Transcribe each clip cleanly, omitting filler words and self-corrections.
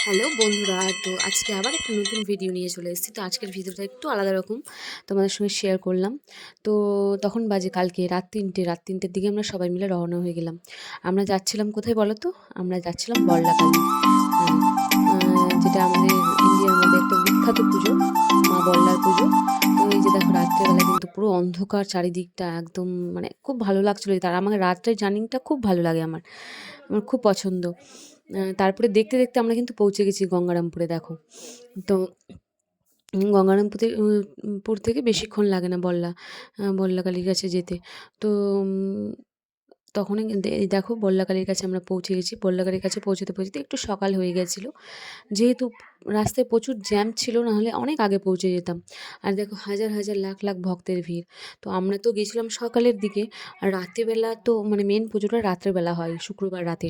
Hello বন্ধুরা, তো আজকে আবার একটা নতুন ভিডিও নিয়ে চলে এসেছি। তো আজকের ভিডিওটা একটু আলাদা রকম তোমাদের সঙ্গে শেয়ার করলাম। তো তখন বাজে কালকে রাত তিনটের দিকে আমরা সবাই মিলে রওনা হয়ে গেলাম। আমরা যাচ্ছিলাম কোথায় বলো তো? আমরা যাচ্ছিলাম বল্লাকালী। হ্যাঁ, যেটা আমাদের ইন্ডিয়ার মধ্যে একটা বিখ্যাত পুজো, মা বল্লার পুজো। তো এই যে দেখো, রাত্রেবেলা কিন্তু পুরো অন্ধকার চারিদিকটা, একদম মানে খুব ভালো লাগছিলো। তার আমাকে রাত্রের জার্নিটা খুব ভালো লাগে, আমার আমার খুব পছন্দ। তারপরে দেখতে দেখতে আমরা কিন্তু পৌঁছে গেছি গঙ্গারামপুরে, দেখো। তো পুর থেকে বেশিক্ষণ লাগে না বল্লাকালীর কাছে যেতে। তো তখনই এই দেখো, বল্লাকালীর কাছে আমরা পৌঁছে গেছি। বল্লাকালীর কাছে পৌঁছতে পৌঁছতে একটু সকাল হয়ে গেছিলো, যেহেতু রাস্তায় প্রচুর জ্যাম ছিল, না হলে অনেক আগে পৌঁছে যেতাম। আর দেখো, হাজার হাজার লাখ লাখ ভক্তের ভিড়। তো আমরা তো গেছিলাম সকালের দিকে, আর রাত্রেবেলা তো মানে মেন পুজোটা রাত্রেবেলা হয়, শুক্রবার রাতে।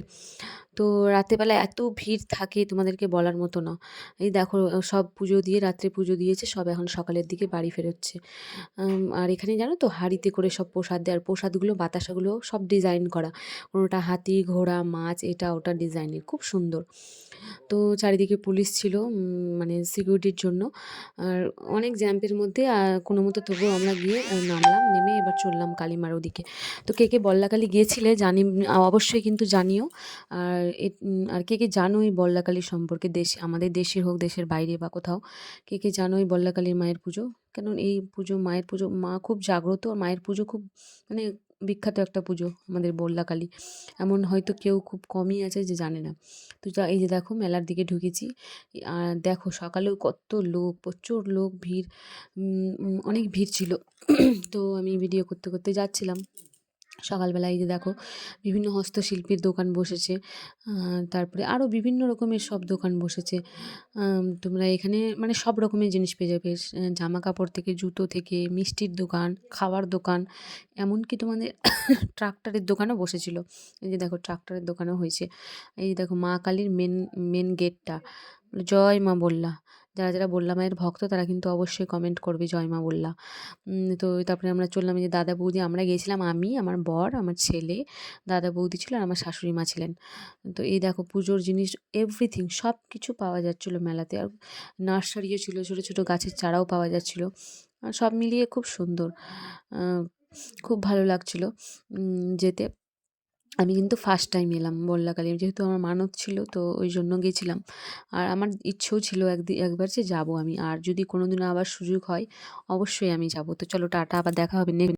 তো রাত্রেবেলা এত ভিড় থাকে, তোমাদেরকে বলার মতো না। এই দেখো, সব পুজো দিয়ে, রাত্রে পুজো দিয়েছে, সব এখন সকালের দিকে বাড়ি ফেরোচ্ছে। আর এখানে জানো তো, হাঁড়িতে করে সব প্রসাদ দেয়, আর প্রসাদগুলো, বাতাসাগুলো সব ডিজাইন করা, কোনোটা হাতি, ঘোড়া, মাছ, এটা ওটা ডিজাইনের, খুব সুন্দর। তো চারিদিকে পুলিশ ছিল, মানে সিকিউরিটির জন্য। আর অনেক জ্যাম্পের মধ্যে কোনো মতো তবুও আমরা গিয়ে নামলাম, নেমে এবার চললাম কালীমার ওদিকে। তো কে কে বল্লাকালী গিয়েছিলে অবশ্যই কিন্তু জানিও। আর কে কে জানো এই বল্লাকালীর সম্পর্কে, আমাদের দেশের হোক, দেশের বাইরে বা কোথাও, কে কে জানো এই বল্লাকালীর মায়ের পুজো? কেন এই পুজো, মায়ের পুজো, মা খুব জাগ্রত, মায়ের পুজো খুব মানে বিখ্যাত একটা পুজো আমাদের বল্লাকালী। এমন হয়তো কেউ খুব কমই আছে যে জানে না। তো এই যে দেখো, মেলার দিকে ঢুকেছি। আর দেখো, সকালেও কত লোক, প্রচুর লোক, ভিড়, অনেক ভিড় ছিল। তো আমি ভিডিও করতে করতে যাচ্ছিলাম। সকালবেলা এই যে দেখো, বিভিন্ন হস্তশিল্পীর দোকান বসেছে, তারপরে আরও বিভিন্ন রকমের সব দোকান বসেছে। তোমরা এখানে মানে সব রকমের জিনিস পেয়ে যাবে, জামা কাপড় থেকে, জুতো থেকে, মিষ্টির দোকান, খাওয়ার দোকান, এমনকি তোমাদের ট্রাক্টরের দোকানও বসেছিল। এই যে দেখো, ট্রাক্টরের দোকানও হয়েছে। এই যে দেখো, মা কালীর মেন মেন গেটটা, জয় মা বল্লা। যারা যারা বল্লা মায়ের ভক্ত, তারা কিন্তু অবশ্যই কমেন্ট করবে জয় মা বল্লা। তো তারপরে আমরা চললাম, এই যে দাদা বৌদি, আমরা গিয়েছিলাম, আমি, আমার বর, আমার ছেলে, দাদা বৌদি ছিল, আর আমার শাশুড়ি মা ছিলেন। তো এই দেখো, পুজোর জিনিস এভরিথিং সব কিছু পাওয়া যাচ্ছিলো মেলাতে। আর নার্সারিও ছিল, ছোটো ছোটো গাছের চারাও পাওয়া যাচ্ছিলো। সব মিলিয়ে খুব সুন্দর, খুব ভালো লাগছিলো যেতে। আমি কিন্তু ফার্স্ট টাইম এলাম বল্লাকালী, যেহেতু আমার মানত ছিল, তো ওই জন্য গেছিলাম। আর আমার ইচ্ছেও ছিল একবার যে যাবো আমি, আর যদি কোনোদিন আবার সুযোগ হয় অবশ্যই আমি যাব। তো চলো, টাটা, আবার দেখা হবে নেক্সট।